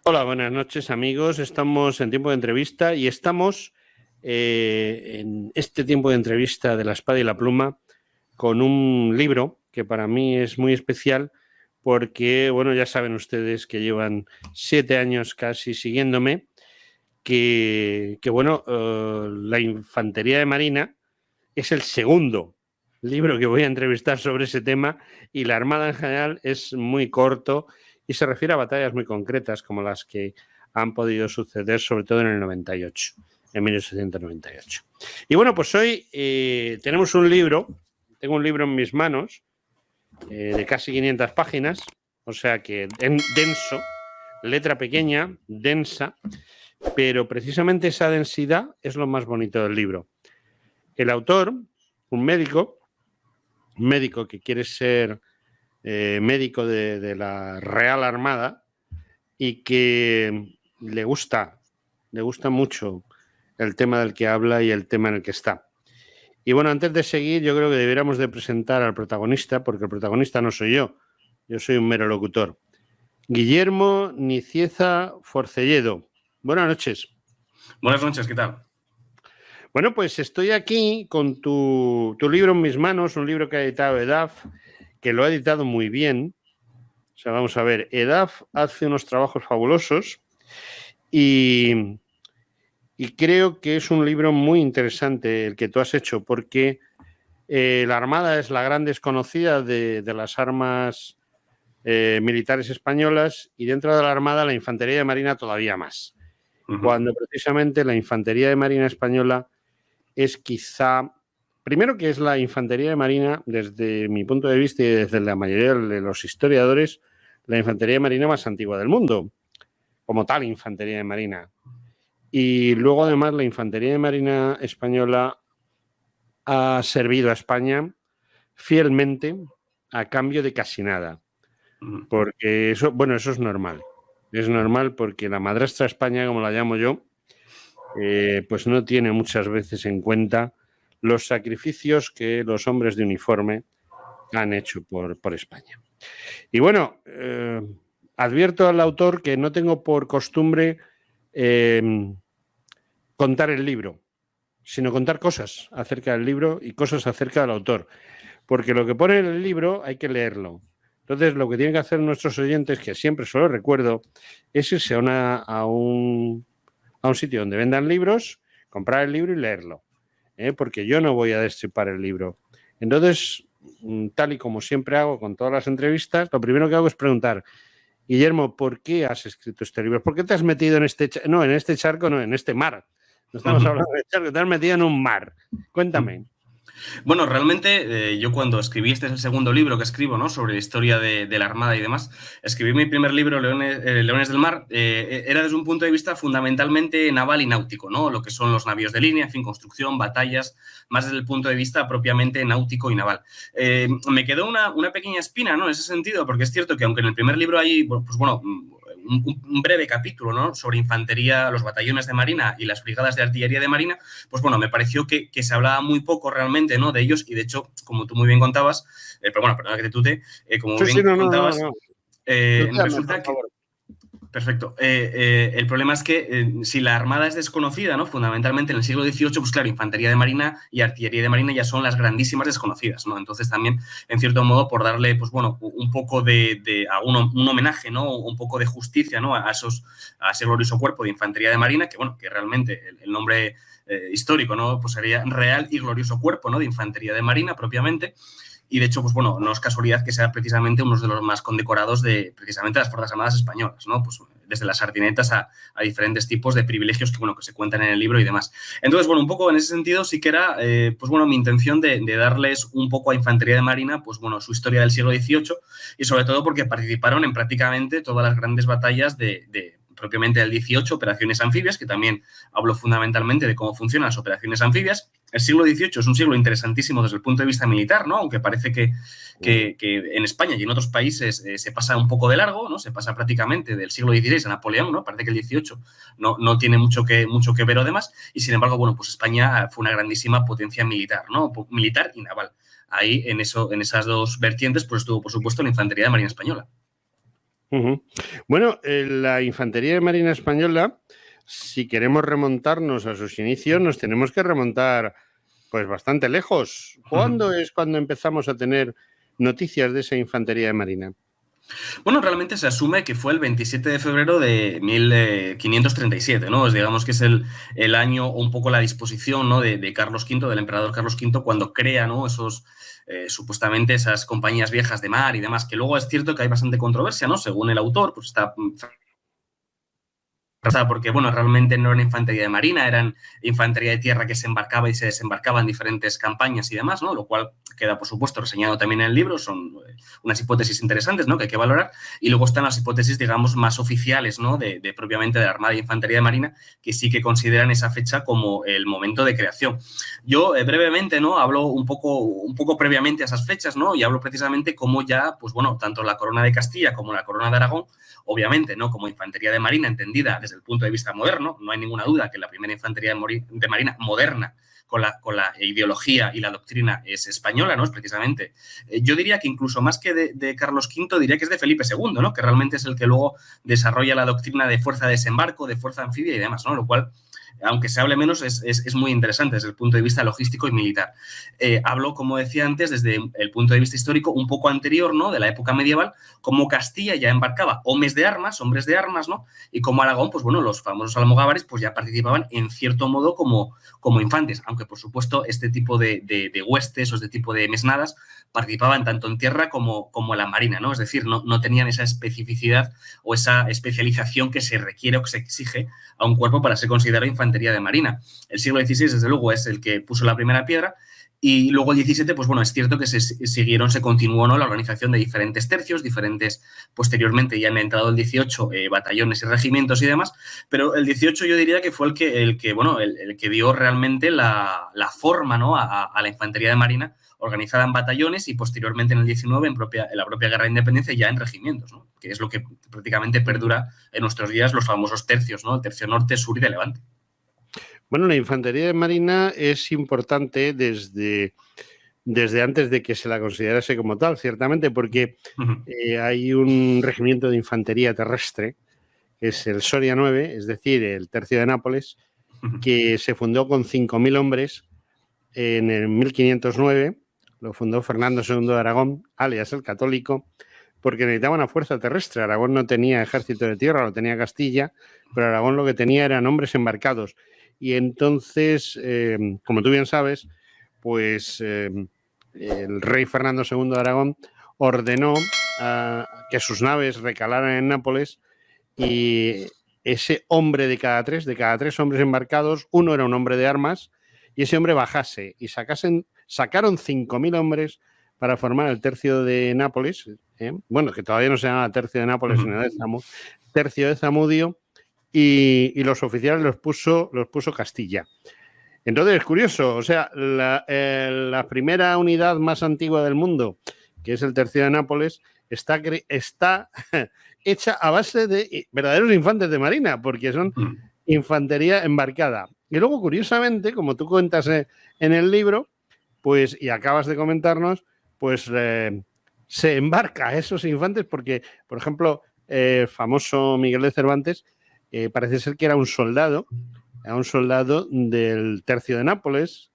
Hola, buenas noches amigos. Estamos en tiempo de entrevista y estamos en este tiempo de entrevista de La Espada y la Pluma con un libro que para mí es muy especial porque, bueno, ya saben ustedes que llevan 7 años casi siguiéndome, que la Infantería de Marina es el segundo libro que voy a entrevistar sobre ese tema y la Armada en general es muy corto y se refiere a batallas muy concretas como las que han podido suceder sobre todo en el 98, en 1898. Y bueno, pues hoy tenemos un libro, tengo un libro en mis manos de casi 500 páginas, o sea que denso, letra pequeña, densa, pero precisamente esa densidad es lo más bonito del libro. El autor, un médico que quiere ser médico de la Real Armada y que le gusta mucho el tema del que habla y el tema en el que está. Y bueno, antes de seguir, yo creo que deberíamos de presentar al protagonista, porque el protagonista no soy yo soy un mero locutor. Guillermo Nicieza Forcelledo. Buenas noches. Buenas noches, ¿qué tal? Bueno, pues estoy aquí con tu libro en mis manos, un libro que ha editado EDAF, que lo ha editado muy bien. O sea, vamos a ver, EDAF hace unos trabajos fabulosos y creo que es un libro muy interesante el que tú has hecho, porque la Armada es la gran desconocida de las armas militares españolas y dentro de la Armada la Infantería de Marina todavía más. Cuando precisamente la Infantería de Marina española es quizá, primero que es la Infantería de Marina, desde mi punto de vista y desde la mayoría de los historiadores, la Infantería de Marina más antigua del mundo, como tal Infantería de Marina. Y luego además la Infantería de Marina española ha servido a España fielmente a cambio de casi nada. Porque eso es normal. Es normal porque la madrastra España, como la llamo yo, pues no tiene muchas veces en cuenta los sacrificios que los hombres de uniforme han hecho por España. Y bueno, advierto al autor que no tengo por costumbre contar el libro, sino contar cosas acerca del libro y cosas acerca del autor. Porque lo que pone en el libro hay que leerlo. Entonces, lo que tienen que hacer nuestros oyentes, que siempre se lo recuerdo, es irse a un sitio donde vendan libros, comprar el libro y leerlo. Porque yo no voy a destripar el libro. Entonces, tal y como siempre hago con todas las entrevistas, lo primero que hago es preguntar: Guillermo, ¿por qué has escrito este libro? ¿Por qué te has metido en este charco? No, en este mar. No estamos hablando de charco, te has metido en un mar. Cuéntame. Bueno, realmente yo cuando escribí, este es el segundo libro que escribo, ¿no?, sobre la historia de la Armada y demás, escribí mi primer libro, Leones del Mar, era desde un punto de vista fundamentalmente naval y náutico, ¿no?, lo que son los navíos de línea, en fin, construcción, batallas, más desde el punto de vista propiamente náutico y naval. Me quedó una pequeña espina, ¿no?, en ese sentido, porque es cierto que aunque en el primer libro hay, un breve capítulo, ¿no?, sobre infantería, los batallones de marina y las brigadas de artillería de marina, pues bueno, me pareció que se hablaba muy poco realmente, ¿no?, de ellos, y de hecho, como tú muy bien contabas, pero bueno, perdona que te tute, como bien contabas, resulta que... Perfecto. El problema es que si la Armada es desconocida, ¿no?, fundamentalmente en el siglo XVIII, pues claro, infantería de marina y artillería de marina ya son las grandísimas desconocidas, ¿no? Entonces también, en cierto modo, por darle, pues bueno, un poco un homenaje, ¿no?, un poco de justicia, ¿no?, a ese glorioso cuerpo de infantería de marina, que bueno, que realmente el nombre histórico, ¿no?, pues sería Real y Glorioso Cuerpo, ¿no?, de Infantería de Marina propiamente. Y de hecho, pues bueno, no es casualidad que sea precisamente uno de los más condecorados de precisamente las Fuerzas Armadas españolas, ¿no? Pues desde las sardinetas a diferentes tipos de privilegios que, bueno, que se cuentan en el libro y demás. Entonces, bueno, un poco en ese sentido sí que era, pues bueno, mi intención de darles un poco a Infantería de Marina, pues bueno, su historia del siglo XVIII y sobre todo porque participaron en prácticamente todas las grandes batallas propiamente del 18, operaciones anfibias, que también hablo fundamentalmente de cómo funcionan las operaciones anfibias. El siglo XVIII es un siglo interesantísimo desde el punto de vista militar, ¿no? Aunque parece que en España y en otros países se pasa un poco de largo, ¿no? Se pasa prácticamente del siglo XVI a Napoleón, ¿no? Parece que el XVIII no tiene mucho que ver o demás, y sin embargo, bueno, pues España fue una grandísima potencia militar, ¿no? Militar y naval. Ahí, en esas dos vertientes, pues estuvo, por supuesto, la Infantería de Marina Española. Bueno, la Infantería de Marina Española, si queremos remontarnos a sus inicios, nos tenemos que remontar pues bastante lejos. ¿Cuándo es cuando empezamos a tener noticias de esa Infantería de Marina? Bueno, realmente se asume que fue el 27 de febrero de 1537, ¿no? Digamos que es el año o un poco la disposición, ¿no? de Carlos V, del emperador Carlos V, cuando crea, ¿no? Supuestamente esas compañías viejas de mar y demás, que luego es cierto que hay bastante controversia, ¿no? Según el autor, pues está... Porque, bueno, realmente no eran infantería de marina, eran infantería de tierra que se embarcaba y se desembarcaba en diferentes campañas y demás, ¿no? Lo cual queda, por supuesto, reseñado también en el libro. Son unas hipótesis interesantes, ¿no? Que hay que valorar. Y luego están las hipótesis, digamos, más oficiales, ¿no? Propiamente de la Armada y Infantería de Marina, que sí que consideran esa fecha como el momento de creación. Yo, brevemente, ¿no? Hablo un poco previamente a esas fechas, ¿no? Y hablo precisamente cómo ya, pues bueno, tanto la Corona de Castilla como la Corona de Aragón, obviamente, ¿no? Como infantería de marina entendida desde el punto de vista moderno, no hay ninguna duda que la primera infantería de marina moderna con la ideología y la doctrina es española, ¿no? Es precisamente. Yo diría que incluso más que de Carlos V, diría que es de Felipe II, ¿no? Que realmente es el que luego desarrolla la doctrina de fuerza de desembarco, de fuerza anfibia y demás, ¿no? Lo cual, aunque se hable menos, es muy interesante desde el punto de vista logístico y militar. Hablo, como decía antes, desde el punto de vista histórico un poco anterior, ¿no? De la época medieval, como Castilla ya embarcaba hombres de armas, ¿no? Y como Aragón, pues bueno, los famosos almogávares pues ya participaban en cierto modo como infantes, aunque por supuesto este tipo de huestes o este tipo de mesnadas participaban tanto en tierra como en la marina, ¿no? Es decir, no tenían esa especificidad o esa especialización que se requiere o que se exige a un cuerpo para ser considerado infantería de marina. El siglo XVI, desde luego, es el que puso la primera piedra. Y luego el 17, pues bueno, es cierto que se continuó, ¿no? La organización de diferentes tercios, posteriormente ya han entrado el 18 batallones y regimientos y demás, pero el 18 yo diría que fue el que dio realmente la forma, ¿no? a la infantería de marina organizada en batallones y posteriormente en el 19 en la propia Guerra de Independencia ya en regimientos, ¿no? Que es lo que prácticamente perdura en nuestros días, los famosos tercios, ¿no? El tercio norte, sur y de Levante. Bueno, la Infantería de Marina es importante desde antes de que se la considerase como tal, ciertamente, porque hay un regimiento de infantería terrestre, que es el Soria 9, es decir, el tercio de Nápoles, que se fundó con 5.000 hombres en el 1509. Lo fundó Fernando II de Aragón, alias el Católico, porque necesitaba una fuerza terrestre. Aragón no tenía ejército de tierra, lo tenía Castilla, pero Aragón lo que tenía eran hombres embarcados. Y entonces, como tú bien sabes, pues el rey Fernando II de Aragón ordenó que sus naves recalaran en Nápoles y ese hombre de cada tres hombres embarcados, uno era un hombre de armas y ese hombre bajase y sacaron 5.000 hombres para formar el tercio de Nápoles, bueno, que todavía no se llama tercio de Nápoles, sino tercio de Zamudio. Y los oficiales los puso Castilla. Entonces, es curioso, o sea, la primera unidad más antigua del mundo, que es el tercio de Nápoles, está hecha a base de verdaderos infantes de marina, porque son infantería embarcada. Y luego, curiosamente, como tú cuentas en el libro, pues, y acabas de comentarnos, pues se embarca a esos infantes porque, por ejemplo, el famoso Miguel de Cervantes parece ser que era un soldado del tercio de Nápoles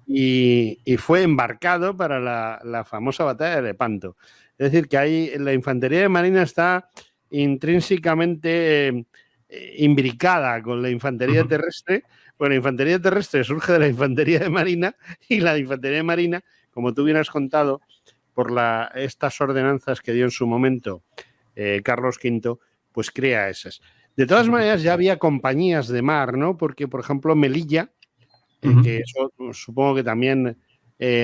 y fue embarcado para la famosa batalla de Lepanto. Es decir, que ahí la infantería de marina está intrínsecamente imbricada con la infantería terrestre. Bueno, la infantería terrestre surge de la infantería de marina y la infantería de marina, como tú bien has contado, por estas ordenanzas que dio en su momento Carlos V, pues crea esas. De todas maneras, ya había compañías de mar, ¿no? Porque, por ejemplo, Melilla, que eso supongo que también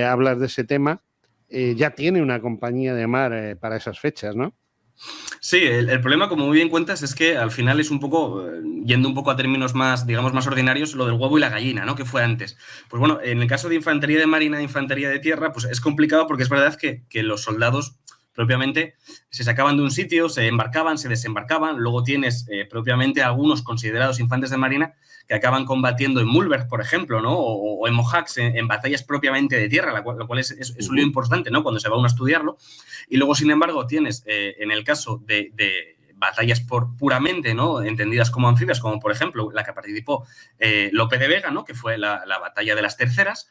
hablas de ese tema, ya tiene una compañía de mar para esas fechas, ¿no? Sí, el problema, como muy bien cuentas, es que al final es un poco, yendo un poco a términos más, digamos, más ordinarios, lo del huevo y la gallina, ¿no? Que fue antes. Pues bueno, en el caso de infantería de marina e infantería de tierra, pues es complicado porque es verdad que los soldados propiamente se sacaban de un sitio, se embarcaban, se desembarcaban, luego tienes propiamente algunos considerados infantes de marina que acaban combatiendo en Mulberg, por ejemplo, ¿no? O en Mojax, en batallas propiamente de tierra, lo cual es un lío importante, ¿no? Cuando se va uno a estudiarlo. Y luego, sin embargo, tienes en el caso de batallas puramente, ¿no? Entendidas como anfibias, como por ejemplo la que participó Lope de Vega, ¿no? Que fue la batalla de las Terceras,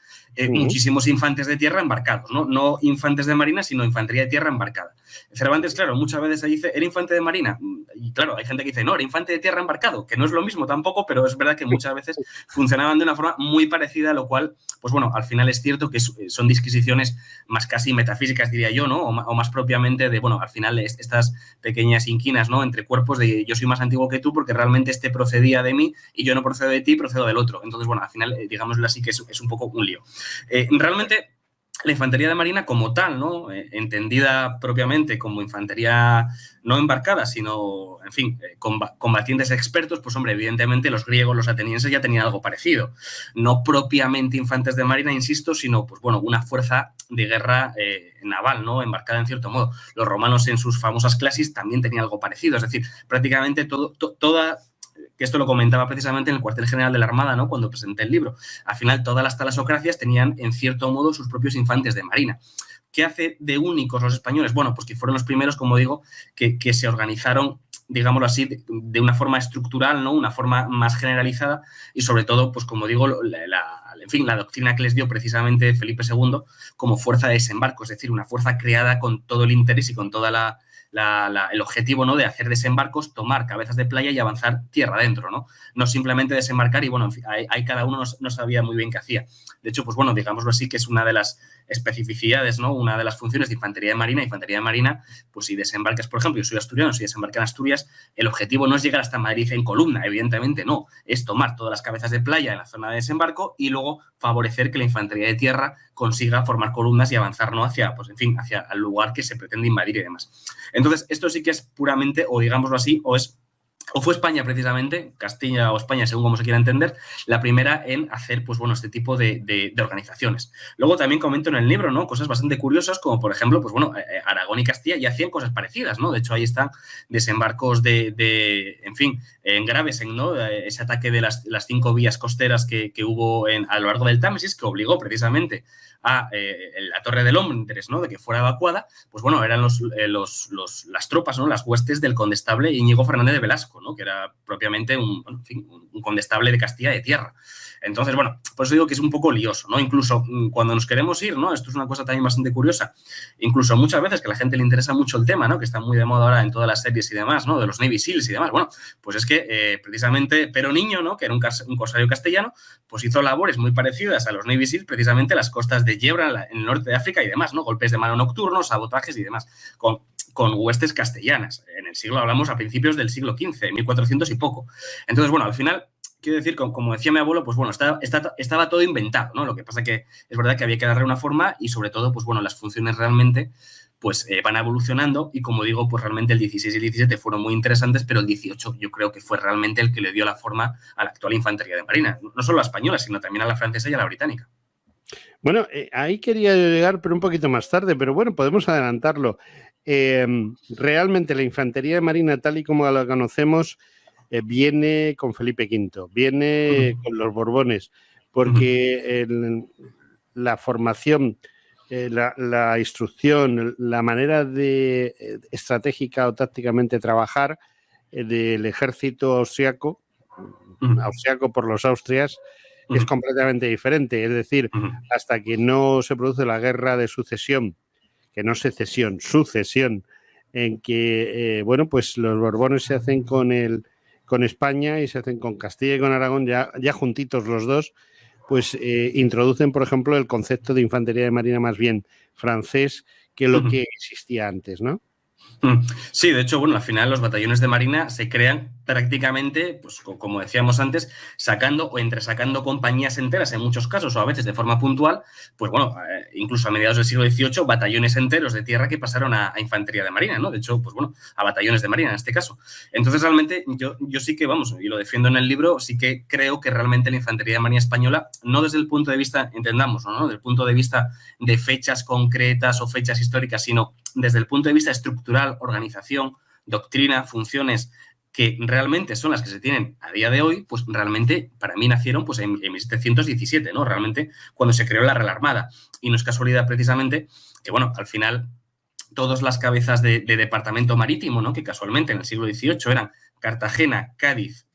muchísimos infantes de tierra embarcados, ¿no? No infantes de marina, sino infantería de tierra embarcada. Cervantes, claro, muchas veces se dice, ¿era infante de marina? Y claro, hay gente que dice, no, era infante de tierra embarcado, que no es lo mismo tampoco, pero es verdad que muchas veces funcionaban de una forma muy parecida, lo cual, pues bueno, al final es cierto que son disquisiciones más casi metafísicas, diría yo, ¿no? O más propiamente de, bueno, al final estas pequeñas inquinas, ¿no? Entre cuerpos de yo soy más antiguo que tú porque realmente este procedía de mí y yo no procedo de ti, procedo del otro. Entonces, bueno, al final, digámoslo así, que es un poco un lío. Realmente, la infantería de marina como tal, ¿no? Entendida propiamente como infantería no embarcada, sino, en fin, combatientes expertos, pues hombre, evidentemente los griegos, los atenienses ya tenían algo parecido. No propiamente infantes de marina, insisto, sino, pues bueno, una fuerza de guerra naval, ¿no? Embarcada en cierto modo. Los romanos en sus famosas clasis también tenían algo parecido, es decir, prácticamente toda... que esto lo comentaba precisamente en el cuartel general de la Armada, ¿no? Cuando presenté el libro. Al final, todas las talasocracias tenían, en cierto modo, sus propios infantes de marina. ¿Qué hace de únicos los españoles? Bueno, pues que fueron los primeros, como digo, que se organizaron, digámoslo así, de una forma estructural, ¿no? Una forma más generalizada y, sobre todo, pues como digo, en fin, la doctrina que les dio precisamente Felipe II como fuerza de desembarco, es decir, una fuerza creada con todo el interés y con toda el objetivo, ¿no? De hacer desembarcos, tomar cabezas de playa y avanzar tierra adentro, ¿no? No simplemente desembarcar y, bueno, en fin, ahí cada uno no sabía muy bien qué hacía. De hecho, pues bueno, digámoslo así, que es una de las especificidades, ¿no? Una de las funciones de infantería de marina. Infantería de marina, pues si desembarcas, por ejemplo, yo soy asturiano, si desembarcan en Asturias, el objetivo no es llegar hasta Madrid en columna, evidentemente no, es tomar todas las cabezas de playa en la zona de desembarco y luego favorecer que la infantería de tierra consiga formar columnas y avanzar, ¿no? Hacia, pues en fin, hacia el lugar que se pretende invadir y demás. Entonces, esto sí que es puramente, o digámoslo así, o fue España precisamente, Castilla o España, según como se quiera entender, la primera en hacer, pues bueno, este tipo de organizaciones. Luego también comento en el libro, ¿no? Cosas bastante curiosas, como por ejemplo, pues bueno, Aragón y Castilla ya hacían cosas parecidas, ¿no? De hecho, ahí están desembarcos en fin, en Gravesend, ¿no? Ese ataque de las 5 vías costeras que hubo a lo largo del Támesis, que obligó precisamente a la Torre de Londres, ¿no? De que fuera evacuada, pues bueno, eran las tropas, ¿no? Las huestes del condestable Íñigo Fernández de Velasco, ¿no? Que era propiamente un condestable de Castilla de tierra. Entonces, bueno, por eso digo que es un poco lioso, ¿no? Incluso cuando nos queremos ir, ¿no? Esto es una cosa también bastante curiosa. Incluso muchas veces que a la gente le interesa mucho el tema, ¿no? Que está muy de moda ahora en todas las series y demás, ¿no? De los Navy Seals y demás. Bueno, pues es que precisamente Pero Niño, ¿no? Que era un corsario castellano, pues hizo labores muy parecidas a los Navy Seals, precisamente en las costas de Yebra, en el norte de África y demás, ¿no? Golpes de mano nocturnos, sabotajes y demás, con huestes castellanas. En el siglo, hablamos a principios del siglo XV, 1400 y poco. Entonces, bueno, al final, quiero decir, como decía mi abuelo, pues bueno, estaba todo inventado, ¿no? Lo que pasa que es verdad que había que darle una forma y, sobre todo, pues bueno, las funciones realmente pues van evolucionando y, como digo, pues realmente el 16 y el 17 fueron muy interesantes, pero el 18 yo creo que fue realmente el que le dio la forma a la actual infantería de marina, no solo a la española, sino también a la francesa y a la británica. Bueno, ahí quería llegar, pero un poquito más tarde, pero bueno, podemos adelantarlo. Realmente la infantería de marina, tal y como la conocemos, viene con Felipe V, viene con los Borbones, porque la formación, la instrucción, la manera de estratégica o tácticamente trabajar del ejército austriaco por los austrias, es completamente diferente. Es decir, hasta que no se produce la guerra de sucesión, que no secesión, sucesión, en que, bueno, pues los Borbones se hacen con España y se hacen con Castilla y con Aragón, ya juntitos los dos, pues introducen, por ejemplo, el concepto de infantería de marina más bien francés que lo que existía antes, ¿no? Sí, de hecho, bueno, al final los batallones de marina se crean prácticamente, pues como decíamos antes, sacando o entresacando compañías enteras en muchos casos, o a veces de forma puntual, pues bueno, incluso a mediados del siglo XVIII, batallones enteros de tierra que pasaron a infantería de marina, ¿no? De hecho, pues bueno, a batallones de marina en este caso. Entonces, realmente, yo sí que, vamos, y lo defiendo en el libro, sí que creo que realmente la infantería de marina española, no desde el punto de vista, entendamos, ¿no? Desde el punto de vista de fechas concretas o fechas históricas, sino desde el punto de vista estructural, organización, doctrina, funciones, que realmente son las que se tienen a día de hoy, pues realmente para mí nacieron pues en 1717, ¿no? Realmente cuando se creó la Real Armada. Y no es casualidad precisamente que, bueno, al final todas las cabezas de departamento marítimo, ¿no? Que casualmente en el siglo XVIII eran Cartagena, Cádiz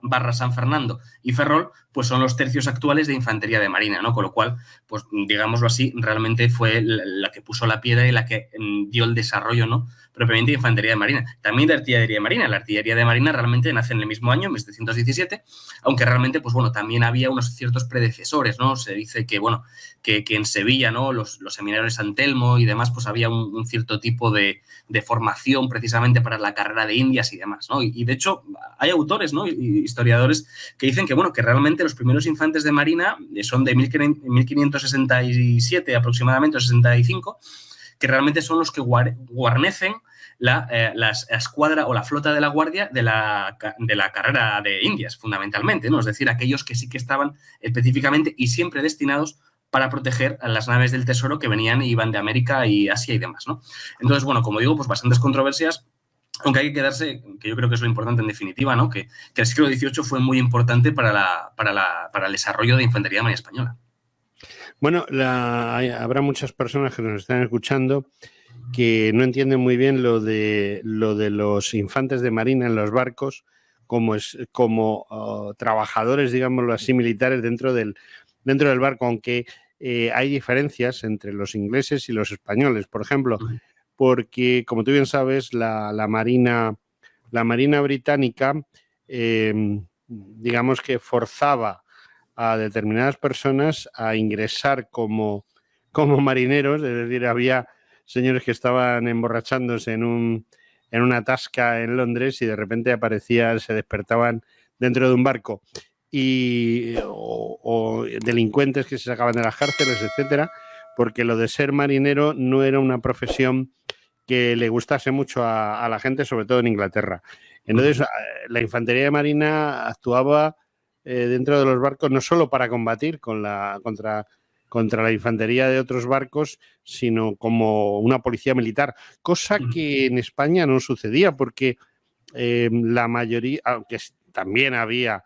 barra San Fernando y Ferrol, pues son los tercios actuales de infantería de marina, ¿no? Con lo cual, pues digámoslo así, realmente fue la que puso la piedra y la que dio el desarrollo, ¿no? Propiamente de infantería de marina. También de artillería de marina. La artillería de marina realmente nace en el mismo año, en 1717, aunque realmente, pues bueno, también había unos ciertos predecesores, ¿no? Se dice que, bueno, que en Sevilla, ¿no? Los seminarios de San Telmo y demás, pues había un cierto tipo de formación precisamente para la carrera de Indias y demás, ¿no? Y de hecho, hay autores, ¿no? Historiadores que dicen que, bueno, que realmente los primeros infantes de marina son de 1567 aproximadamente, o 65, que realmente son los que guarnecen la escuadra o la flota de la guardia de la carrera de Indias, fundamentalmente, ¿no? Es decir, aquellos que sí que estaban específicamente y siempre destinados para proteger a las naves del tesoro que venían y iban de América y Asia y demás, ¿no? Entonces, bueno, como digo, pues bastantes controversias, aunque hay que quedarse, que yo creo que es lo importante en definitiva, ¿no? Que el siglo XVIII fue muy importante para el desarrollo de infantería de marina española. Bueno, habrá muchas personas que nos están escuchando que no entienden muy bien lo de los infantes de marina en los barcos como trabajadores, digámoslo así, militares dentro del barco, aunque hay diferencias entre los ingleses y los españoles, por ejemplo, porque, como tú bien sabes, la marina británica, digamos que forzaba a determinadas personas a ingresar como marineros, es decir, había señores que estaban emborrachándose en una tasca en Londres y de repente se despertaban dentro de un barco o delincuentes que se sacaban de las cárceles, etcétera, porque lo de ser marinero no era una profesión que le gustase mucho a la gente, sobre todo en Inglaterra. Entonces, la infantería de marina actuaba dentro de los barcos no solo para combatir contra la infantería de otros barcos, sino como una policía militar, cosa que en España no sucedía porque la mayoría, aunque también había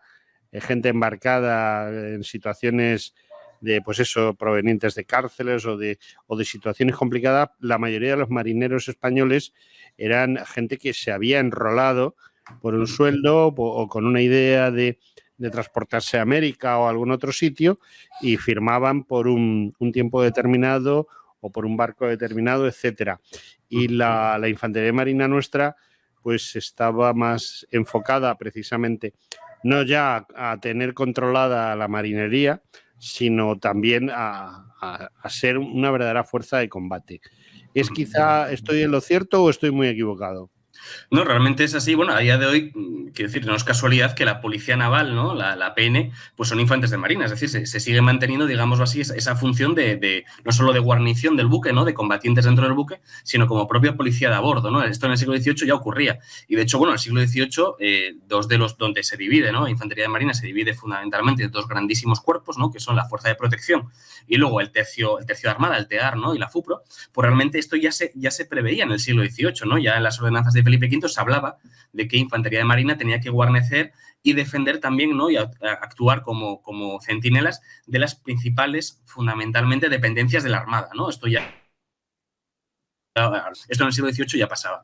gente embarcada en situaciones de, pues eso, provenientes de cárceles o de situaciones complicadas, la mayoría de los marineros españoles eran gente que se había enrolado por un sueldo o con una idea de transportarse a América o a algún otro sitio y firmaban por un tiempo determinado o por un barco determinado, etcétera. Y la infantería marina nuestra pues estaba más enfocada precisamente no ya a tener controlada la marinería, sino también a ser una verdadera fuerza de combate. ¿Es quizá estoy en lo cierto o estoy muy equivocado? No, realmente es así. Bueno, a día de hoy, quiero decir, no es casualidad que la Policía Naval, ¿no? La PN, pues son infantes de marina. Es decir, se sigue manteniendo, digámoslo así, esa función de no solo de guarnición del buque, ¿no? De combatientes dentro del buque, sino como propia policía de a bordo, ¿no? Esto en el siglo XVIII ya ocurría. Y de hecho, bueno, en el siglo XVIII, dos de los donde se divide, ¿no? Infantería de marina se divide fundamentalmente en dos grandísimos cuerpos, ¿no? Que son la Fuerza de Protección y luego el tercio de Armada, el TEAR, ¿no? Y la FUPRO. Pues realmente esto ya se preveía en el siglo XVIII, ¿no? Ya en las ordenanzas de Felipe V se hablaba de que infantería de marina tenía que guarnecer y defender también, ¿no? Y actuar como centinelas de las principales, fundamentalmente, dependencias de la Armada, ¿no? Esto en el siglo XVIII ya pasaba.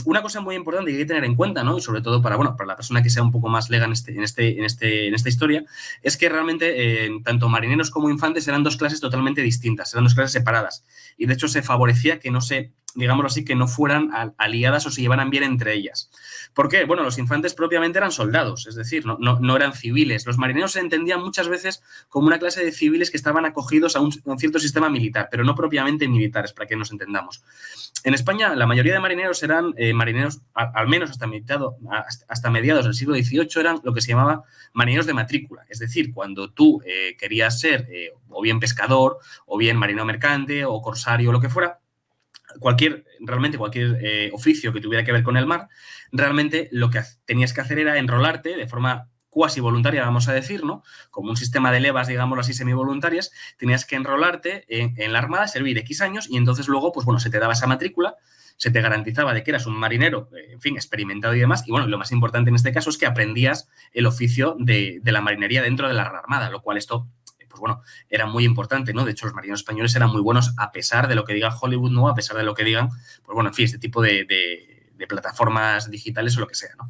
Una cosa muy importante que hay que tener en cuenta, ¿no? Y sobre todo para la persona que sea un poco más lega en esta historia, es que realmente tanto marineros como infantes eran dos clases totalmente distintas, eran dos clases separadas. Y de hecho se favorecía que no se digámoslo así, que no fueran aliadas o se llevaran bien entre ellas. ¿Por qué? Bueno, los infantes propiamente eran soldados, es decir, no eran civiles. Los marineros se entendían muchas veces como una clase de civiles que estaban acogidos a un cierto sistema militar, pero no propiamente militares, para que nos entendamos. En España, la mayoría de marineros eran marineros, al menos hasta mediados del siglo XVIII, eran lo que se llamaba marineros de matrícula. Es decir, cuando tú querías ser o bien pescador, o bien marinero mercante, o corsario, o lo que fuera, realmente cualquier oficio que tuviera que ver con el mar, realmente lo que tenías que hacer era enrolarte de forma cuasi voluntaria, vamos a decir, ¿no? Como un sistema de levas, digámoslo así, semivoluntarias, tenías que enrolarte en la Armada, servir X años y entonces luego, pues bueno, se te daba esa matrícula, se te garantizaba de que eras un marinero, en fin, experimentado y demás. Y bueno, lo más importante en este caso es que aprendías el oficio de la marinería dentro de la Armada, lo cual esto, pues bueno, era muy importante, ¿no? De hecho, los marineros españoles eran muy buenos a pesar de lo que diga Hollywood, ¿no? A pesar de lo que digan, pues bueno, en fin, este tipo de plataformas digitales o lo que sea, ¿no?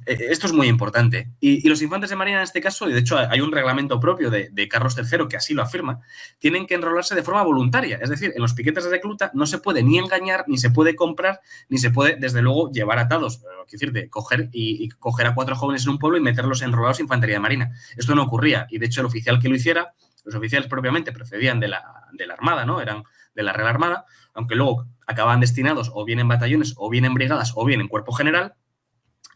Esto es muy importante. Y los infantes de marina en este caso, y de hecho hay un reglamento propio de Carlos III que así lo afirma, tienen que enrolarse de forma voluntaria. Es decir, en los piquetes de recluta no se puede ni engañar, ni se puede comprar, ni se puede, desde luego, llevar atados. Es decir, de coger y coger a 4 jóvenes en un pueblo y meterlos enrolados en infantería de marina. Esto no ocurría. Y de hecho, el oficial que lo hiciera, los oficiales propiamente procedían de la Armada, ¿no? Eran de la Real Armada, aunque luego acababan destinados o bien en batallones, o bien en brigadas, o bien en cuerpo general.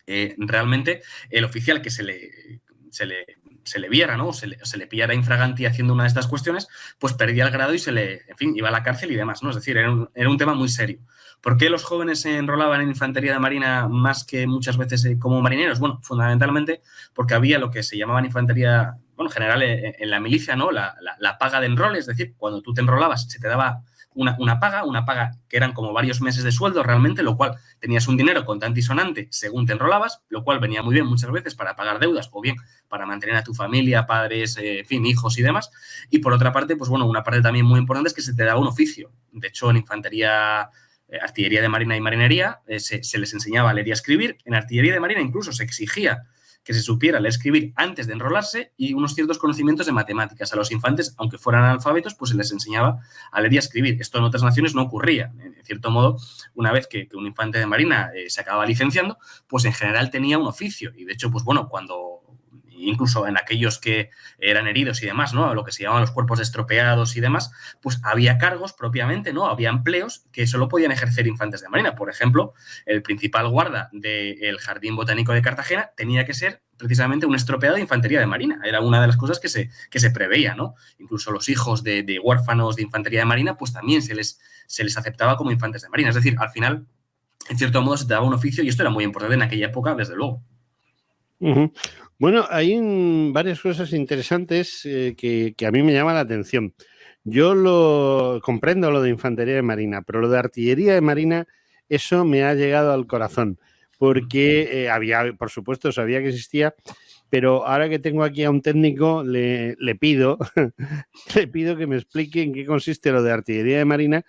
Realmente el oficial que se le viera, ¿no? Se le pillara infraganti haciendo una de estas cuestiones, pues perdía el grado y en fin, iba a la cárcel y demás, ¿no? Es decir, era un tema muy serio. ¿Por qué los jóvenes se enrolaban en infantería de marina más que muchas veces como marineros? Bueno, fundamentalmente porque había lo que se llamaba en infantería, bueno, en general en la milicia, ¿no? La paga de enrole, es decir, cuando tú te enrolabas se te daba una paga que eran como varios meses de sueldo realmente, lo cual tenías un dinero contante y sonante según te enrolabas, lo cual venía muy bien muchas veces para pagar deudas o bien para mantener a tu familia, padres, en fin, hijos y demás. Y por otra parte, pues bueno, una parte también muy importante es que se te daba un oficio. De hecho, en infantería, artillería de marina y marinería, se les enseñaba a leer y a escribir. En artillería de marina incluso se exigía que se supiera leer y escribir antes de enrolarse y unos ciertos conocimientos de matemáticas. A los infantes, aunque fueran analfabetos, pues se les enseñaba a leer y a escribir. Esto en otras naciones no ocurría. En cierto modo, una vez que un infante de marina se acababa licenciando, pues en general tenía un oficio. Y de hecho, pues bueno, incluso en aquellos que eran heridos y demás, ¿no? Lo que se llamaban los cuerpos estropeados y demás, pues había cargos propiamente, ¿no? Había empleos que solo podían ejercer infantes de marina. Por ejemplo, el principal guarda del Jardín Botánico de Cartagena tenía que ser precisamente un estropeado de infantería de marina. Era una de las cosas que se preveía, ¿no? Incluso los hijos de huérfanos de infantería de marina, pues también se les aceptaba como infantes de marina. Es decir, al final, en cierto modo, se te daba un oficio y esto era muy importante en aquella época, desde luego. Uh-huh. Bueno, hay varias cosas interesantes que a mí me llaman la atención. Yo comprendo lo de infantería de marina, pero lo de artillería de marina, eso me ha llegado al corazón, porque por supuesto, sabía que existía, pero ahora que tengo aquí a un técnico, le pido que me explique en qué consiste lo de artillería de marina,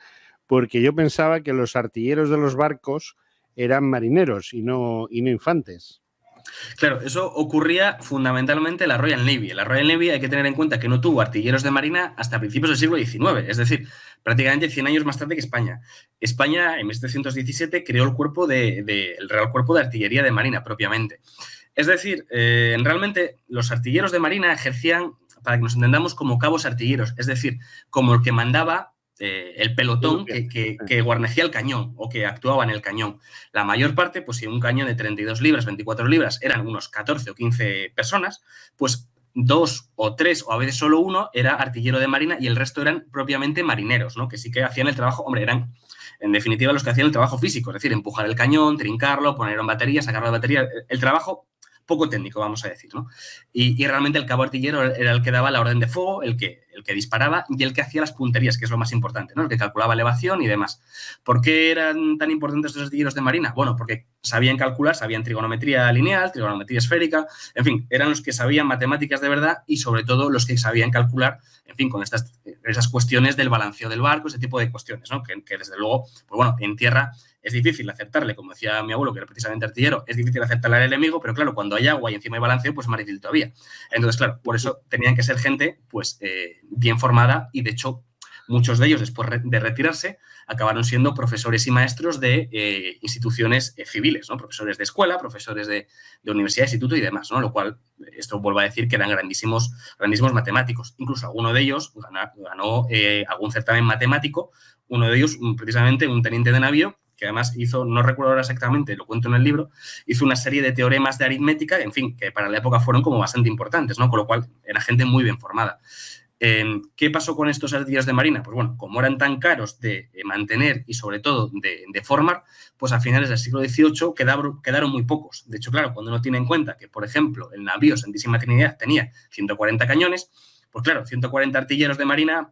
porque yo pensaba que los artilleros de los barcos eran marineros y no infantes. Claro, eso ocurría fundamentalmente en la Royal Navy. En la Royal Navy hay que tener en cuenta que no tuvo artilleros de marina hasta principios del siglo XIX, es decir, prácticamente 100 años más tarde que España. España, en 1717, creó el Real Cuerpo de Artillería de Marina, propiamente. Es decir, realmente los artilleros de marina ejercían, para que nos entendamos, como cabos artilleros, es decir, como el que mandaba el pelotón que guarnecía el cañón o que actuaba en el cañón. La mayor parte, pues si un cañón de 32 libras, 24 libras, eran unos 14 o 15 personas, pues 2 o 3 o a veces solo uno era artillero de marina y el resto eran propiamente marineros, ¿no? Que sí que hacían el trabajo, hombre, eran en definitiva los que hacían el trabajo físico, es decir, empujar el cañón, trincarlo, ponerlo en batería, sacarlo de batería, el trabajo poco técnico, vamos a decir, ¿no? Y realmente el cabo artillero era el que daba la orden de fuego, el que disparaba y el que hacía las punterías, que es lo más importante, ¿no? El que calculaba elevación y demás. ¿Por qué eran tan importantes estos artilleros de marina? Bueno, porque sabían calcular, sabían trigonometría lineal, trigonometría esférica, en fin, eran los que sabían matemáticas de verdad y sobre todo los que sabían calcular, en fin, con esas cuestiones del balanceo del barco, ese tipo de cuestiones, ¿no? Que desde luego, pues bueno, en tierra es difícil acertarle, como decía mi abuelo, que era precisamente artillero, es difícil acertarle al enemigo, pero claro, cuando hay agua y encima hay balanceo, pues es más difícil todavía. Entonces, claro, por eso tenían que ser gente, pues, bien formada y, de hecho, muchos de ellos, después de retirarse, acabaron siendo profesores y maestros de instituciones civiles, ¿no? Profesores de escuela, profesores de universidad, instituto y demás, ¿no? Lo cual, esto vuelvo a decir que eran grandísimos matemáticos. Incluso alguno de ellos ganó algún certamen matemático, uno de ellos, precisamente, un teniente de navío, que además hizo, no recuerdo ahora exactamente, lo cuento en el libro, hizo una serie de teoremas de aritmética, en fin, que para la época fueron como bastante importantes, ¿no? Con lo cual, era gente muy bien formada. ¿Qué pasó con estos artilleros de marina? Pues bueno, como eran tan caros de mantener y sobre todo de formar, pues a finales del siglo XVIII quedaron muy pocos. De hecho, claro, cuando uno tiene en cuenta que, por ejemplo, el navío Santísima Trinidad tenía 140 cañones, pues claro, 140 artilleros de marina,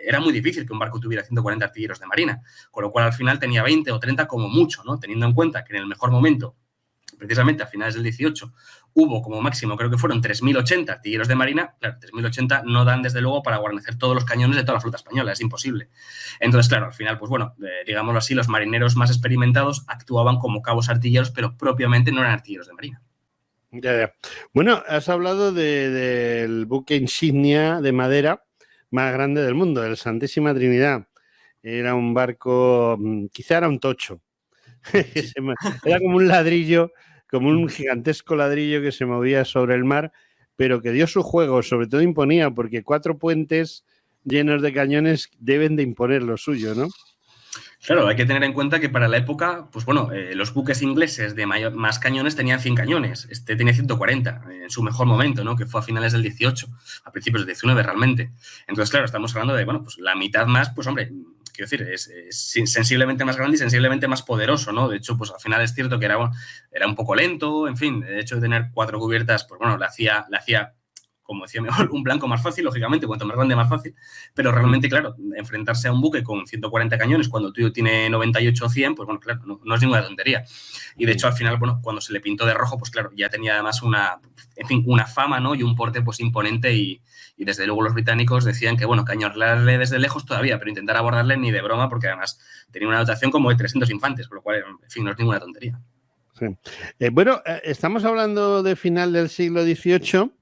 era muy difícil que un barco tuviera 140 artilleros de marina, con lo cual al final tenía 20 o 30 como mucho, ¿no? Teniendo en cuenta que en el mejor momento, precisamente a finales del 18, hubo como máximo, creo que fueron 3.080 artilleros de marina. Claro, 3.080 no dan, desde luego, para guarnecer todos los cañones de toda la flota española, es imposible. Entonces, claro, al final, pues bueno, digámoslo así, los marineros más experimentados actuaban como cabos artilleros, pero propiamente no eran artilleros de marina. Ya. Bueno, has hablado del buque insignia de madera más grande del mundo, el Santísima Trinidad. Era un barco, quizá era un tocho. Sí. Era como un ladrillo, como un gigantesco ladrillo que se movía sobre el mar, pero que dio su juego, sobre todo imponía, porque 4 puentes llenos de cañones deben de imponer lo suyo, ¿no? Claro, hay que tener en cuenta que para la época, pues bueno, los buques ingleses de más cañones tenían 100 cañones. Este tenía 140 en su mejor momento, ¿no? Que fue a finales del 18, a principios del 19 realmente. Entonces, claro, estamos hablando de, bueno, pues la mitad más, pues hombre, quiero decir, es sensiblemente más grande y sensiblemente más poderoso, ¿no? De hecho, pues al final es cierto que era un poco lento, en fin, el hecho de tener 4 cubiertas, pues bueno, le hacía, como decía mejor, un blanco más fácil, lógicamente, cuanto más grande, más fácil, pero realmente, claro, enfrentarse a un buque con 140 cañones cuando el tuyo tiene 98 o 100, pues bueno, claro, no es ninguna tontería. Y de hecho, al final, bueno, cuando se le pintó de rojo, pues claro, ya tenía además una fama, ¿no? Y un porte, pues, imponente y desde luego los británicos decían que, bueno, cañonarle desde lejos todavía, pero intentar abordarle ni de broma, porque además tenía una dotación como de 300 infantes, con lo cual, en fin, no es ninguna tontería. Sí. Bueno, estamos hablando de final del siglo XVIII.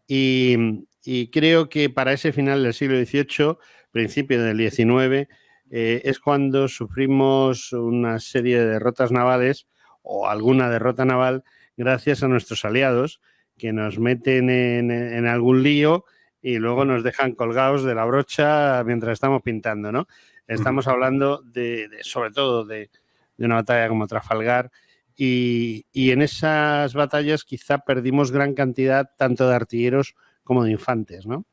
Y creo que para ese final del siglo XVIII, principio del XIX, es cuando sufrimos una serie de derrotas navales o alguna derrota naval gracias a nuestros aliados que nos meten en algún lío y luego nos dejan colgados de la brocha mientras estamos pintando, ¿no? Estamos hablando sobre todo de una batalla como Trafalgar. Y en esas batallas quizá perdimos gran cantidad tanto de artilleros como de infantes, ¿no?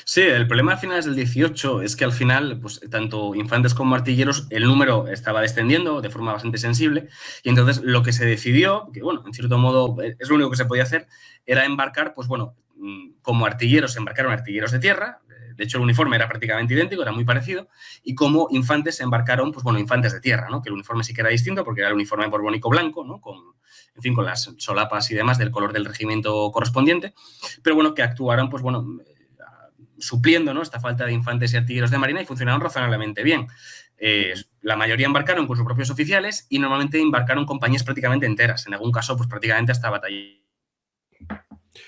Sí, el problema a finales del 18 es que al final, pues tanto infantes como artilleros, el número estaba descendiendo de forma bastante sensible y entonces lo que se decidió, que bueno, en cierto modo es lo único que se podía hacer, era embarcar, pues bueno, como artilleros se embarcaron artilleros de tierra. De hecho, el uniforme era prácticamente idéntico, era muy parecido, y como infantes se embarcaron, pues bueno, infantes de tierra, ¿no? Que el uniforme sí que era distinto porque era el uniforme borbónico blanco, ¿no? En fin, con las solapas y demás del color del regimiento correspondiente, pero bueno, que actuaron, pues bueno, supliendo, ¿no? Esta falta de infantes y artilleros de marina y funcionaron razonablemente bien. La mayoría embarcaron con sus propios oficiales y normalmente embarcaron compañías prácticamente enteras, en algún caso, pues prácticamente hasta batallones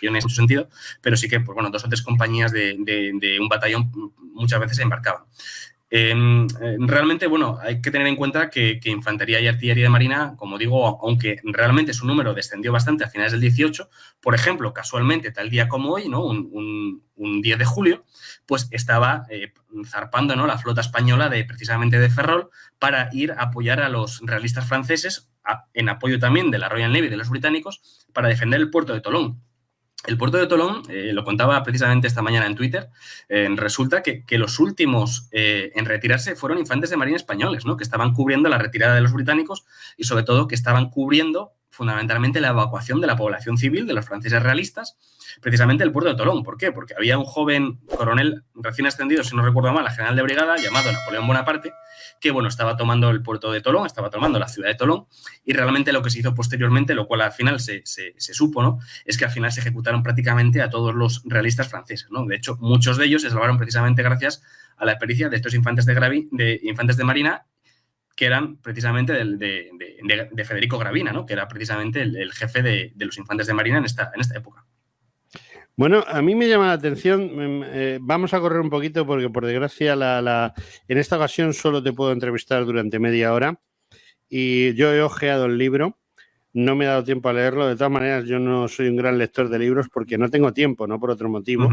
en su sentido, pero sí que, pues bueno, 2 o 3 compañías de un batallón muchas veces se embarcaban. Realmente, bueno, hay que tener en cuenta que infantería y artillería de marina, como digo, aunque realmente su número descendió bastante a finales del 18, por ejemplo, casualmente, tal día como hoy, ¿no? Un 10 de julio, pues estaba zarpando, ¿no? La flota española precisamente de Ferrol para ir a apoyar a los realistas franceses, en apoyo también de la Royal Navy y de los británicos, para defender el puerto de Tolón. El puerto de Tolón, lo contaba precisamente esta mañana en Twitter, resulta que los últimos en retirarse fueron infantes de marina españoles, ¿no? Que estaban cubriendo la retirada de los británicos y sobre todo que estaban cubriendo fundamentalmente la evacuación de la población civil, de los franceses realistas, precisamente del puerto de Tolón. ¿Por qué? Porque había un joven coronel recién ascendido, si no recuerdo mal, a general de brigada, llamado Napoleón Bonaparte, que, bueno, estaba tomando el puerto de Tolón, estaba tomando la ciudad de Tolón, y realmente lo que se hizo posteriormente, lo cual al final se supo, ¿no? Es que al final se ejecutaron prácticamente a todos los realistas franceses, ¿no? De hecho, muchos de ellos se salvaron precisamente gracias a la pericia de estos infantes de marina, que eran precisamente de Federico Gravina, ¿no? Que era precisamente el jefe de los infantes de marina en esta época. Bueno, a mí me llama la atención, vamos a correr un poquito porque por desgracia en esta ocasión solo te puedo entrevistar durante media hora y yo he hojeado el libro, no me he dado tiempo a leerlo, de todas maneras yo no soy un gran lector de libros porque no tengo tiempo, no por otro motivo,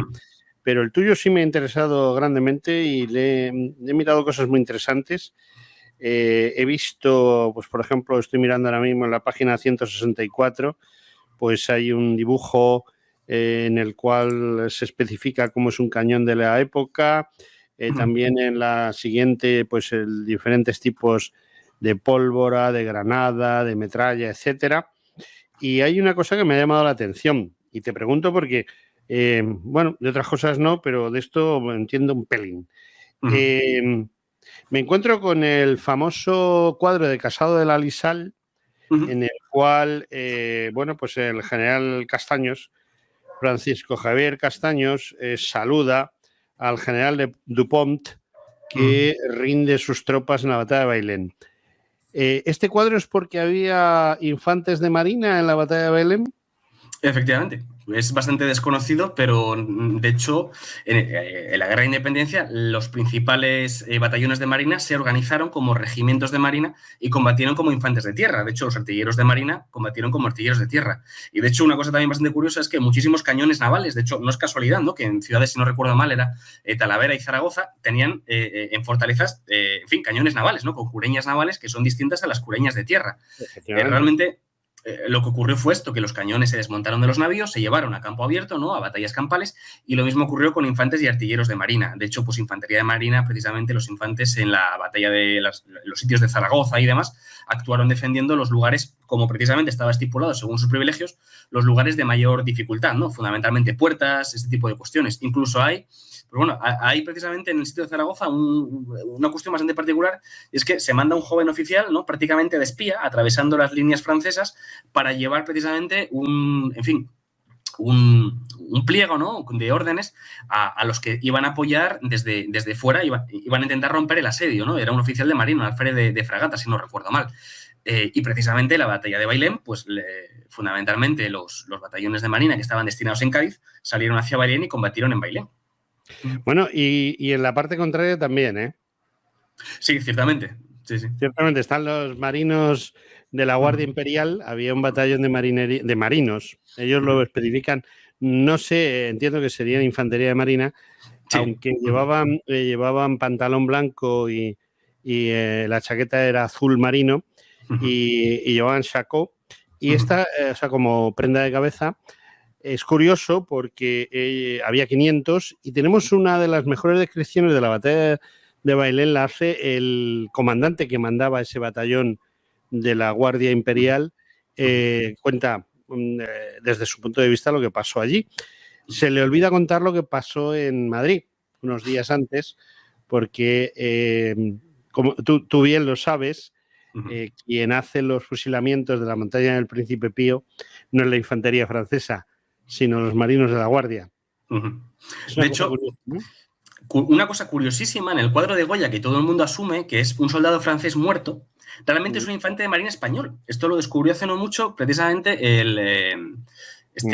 pero el tuyo sí me ha interesado grandemente y he mirado cosas muy interesantes. He visto, pues por ejemplo, estoy mirando ahora mismo en la página 164, pues hay un dibujo en el cual se especifica cómo es un cañón de la época. También en la siguiente, pues diferentes tipos de pólvora, de granada, de metralla, etcétera. Y hay una cosa que me ha llamado la atención y te pregunto porque, bueno, de otras cosas no, pero de esto entiendo un pelín. Me encuentro con el famoso cuadro de Casado de la Lisal, en el cual, bueno, pues el general Castaños, Francisco Javier Castaños, saluda al general Dupont, que rinde sus tropas en la batalla de Bailén. ¿Este cuadro es porque había infantes de marina en la batalla de Bailén? Efectivamente, es bastante desconocido, pero de hecho, en la Guerra de Independencia, los principales batallones de marina se organizaron como regimientos de marina y combatieron como infantes de tierra. De hecho, los artilleros de marina combatieron como artilleros de tierra. Y de hecho, una cosa también bastante curiosa es que muchísimos cañones navales, de hecho, no es casualidad, ¿no?, que en ciudades, si no recuerdo mal, era Talavera y Zaragoza, tenían en fortalezas, en fin, cañones navales, ¿no?, con cureñas navales que son distintas a las cureñas de tierra. Realmente, lo que ocurrió fue esto, que los cañones se desmontaron de los navíos, se llevaron a campo abierto, ¿no?, a batallas campales, y lo mismo ocurrió con infantes y artilleros de marina. De hecho, pues infantería de marina, precisamente los infantes en la batalla de los sitios de Zaragoza y demás, actuaron defendiendo los lugares, como precisamente estaba estipulado según sus privilegios, los lugares de mayor dificultad, ¿no?, fundamentalmente puertas, este tipo de cuestiones. Incluso hay, pues bueno, hay precisamente en el sitio de Zaragoza una cuestión bastante particular, y es que se manda un joven oficial, ¿no?, prácticamente de espía, atravesando las líneas francesas para llevar precisamente un pliego, ¿no?, de órdenes a los que iban a apoyar desde fuera, iban a intentar romper el asedio, ¿no? Era un oficial de marina, un alférez de fragata, si no recuerdo mal. Y precisamente la batalla de Bailén, pues fundamentalmente los batallones de marina que estaban destinados en Cádiz salieron hacia Bailén y combatieron en Bailén. Bueno, y en la parte contraria también, ¿eh? Sí, ciertamente. Sí, sí. Ciertamente están los marinos de la Guardia Imperial, había un batallón de marinos, ellos lo especifican, no sé, entiendo que serían infantería de marina, sí, aunque llevaban pantalón blanco y la chaqueta era azul marino y llevaban shako, y esta, o sea, como prenda de cabeza. Es curioso porque había 500 y tenemos una de las mejores descripciones de la batalla de Bailén, la hace el comandante que mandaba ese batallón de la Guardia Imperial, cuenta desde su punto de vista lo que pasó allí. Se le olvida contar lo que pasó en Madrid unos días antes, porque como tú bien lo sabes, quien hace los fusilamientos de la montaña del Príncipe Pío no es la infantería francesa, sino los marinos de la Guardia. De hecho, curiosa, ¿no? Una cosa curiosísima, en el cuadro de Goya, que todo el mundo asume que es un soldado francés muerto, realmente es un infante de marina español. Esto lo descubrió hace no mucho precisamente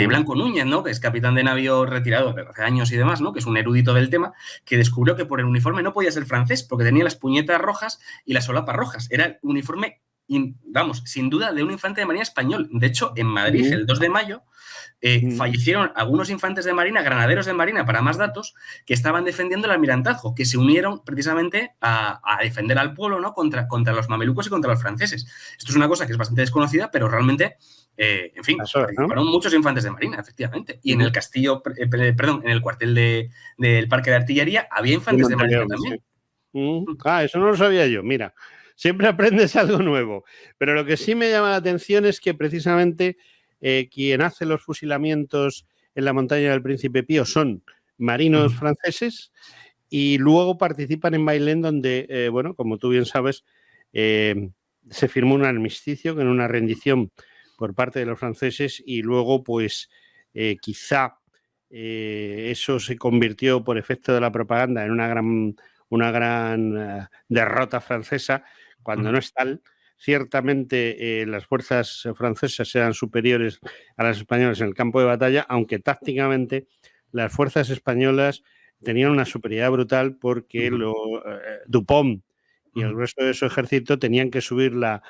Blanco Núñez, ¿no?, que es capitán de navío retirado de hace años y demás, ¿no?, que es un erudito del tema, que descubrió que por el uniforme no podía ser francés porque tenía las puñetas rojas y las solapas rojas. Era el uniforme, vamos, sin duda, de un infante de marina español. De hecho, en Madrid, el 2 de mayo, fallecieron algunos infantes de marina, granaderos de marina, para más datos, que estaban defendiendo el almirantazgo, que se unieron precisamente a defender al pueblo, ¿no?, contra los mamelucos y contra los franceses. Esto es una cosa que es bastante desconocida, pero realmente, en fin, participaron muchos infantes de marina, efectivamente. Y en el castillo, perdón, en el cuartel del Parque de Artillería había infantes de marina también. Eso no lo sabía yo. Mira, siempre aprendes algo nuevo. Pero lo que sí me llama la atención es que precisamente quien hace los fusilamientos en la montaña del Príncipe Pío son marinos franceses y luego participan en Bailén donde, bueno, como tú bien sabes, se firmó un armisticio con una rendición por parte de los franceses y luego, pues, quizá eso se convirtió por efecto de la propaganda en una gran derrota francesa, cuando no es tal, ciertamente las fuerzas francesas eran superiores a las españolas en el campo de batalla, aunque tácticamente las fuerzas españolas tenían una superioridad brutal porque Dupont y el resto de su ejército tenían que subir la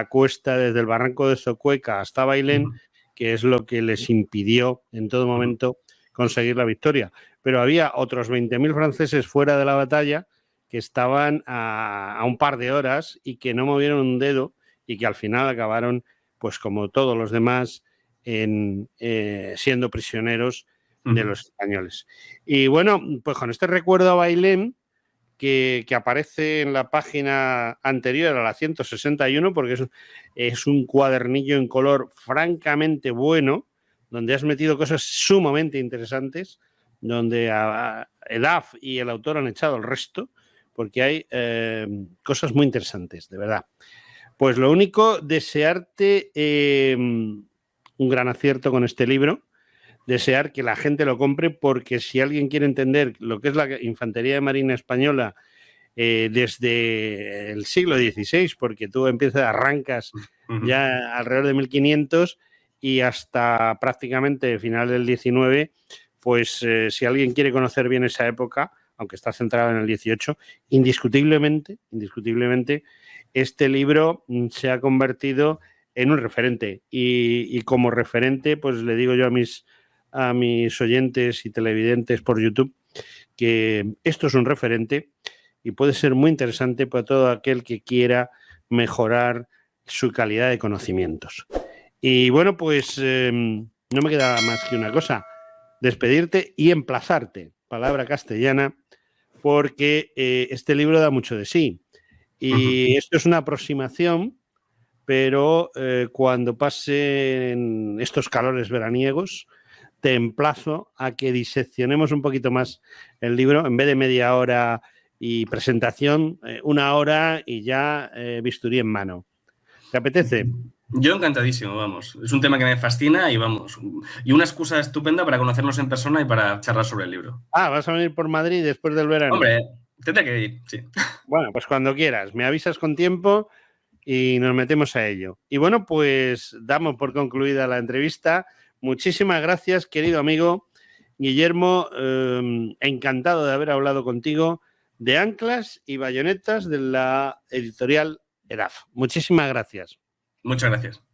cuesta desde el barranco de Zocueca hasta Bailén, que es lo que les impidió en todo momento conseguir la victoria. Pero había otros 20.000 franceses fuera de la batalla que estaban a un par de horas y que no movieron un dedo y que al final acabaron, pues como todos los demás, siendo prisioneros de los españoles. Y bueno, pues con este recuerdo a Bailén, que aparece en la página anterior a la 161, porque es un cuadernillo en color francamente bueno, donde has metido cosas sumamente interesantes, donde Edaf y el autor han echado el resto, porque hay cosas muy interesantes, de verdad. Pues lo único, desearte un gran acierto con este libro, desear que la gente lo compre, porque si alguien quiere entender lo que es la infantería de marina española desde el siglo XVI, porque tú arrancas ya alrededor de 1500 y hasta prácticamente final del XIX, pues si alguien quiere conocer bien esa época, aunque está centrado en el 18, indiscutiblemente, este libro se ha convertido en un referente. Y como referente, pues le digo yo a mis oyentes y televidentes por YouTube que esto es un referente y puede ser muy interesante para todo aquel que quiera mejorar su calidad de conocimientos. Y bueno, pues no me queda más que una cosa, despedirte y emplazarte, palabra castellana, porque este libro da mucho de sí. Y esto es una aproximación, pero cuando pasen estos calores veraniegos, te emplazo a que diseccionemos un poquito más el libro, en vez de media hora y presentación, 1 hora y ya bisturí en mano. ¿Te apetece? Yo encantadísimo, vamos. Es un tema que me fascina y vamos. Y una excusa estupenda para conocernos en persona y para charlar sobre el libro. Ah, ¿vas a venir por Madrid después del verano? Hombre, tendré que ir, sí. Bueno, pues cuando quieras. Me avisas con tiempo y nos metemos a ello. Y bueno, pues damos por concluida la entrevista. Muchísimas gracias, querido amigo Guillermo. Encantado de haber hablado contigo de Anclas y Bayonetas de la editorial Edaf. Muchísimas gracias. Muchas gracias.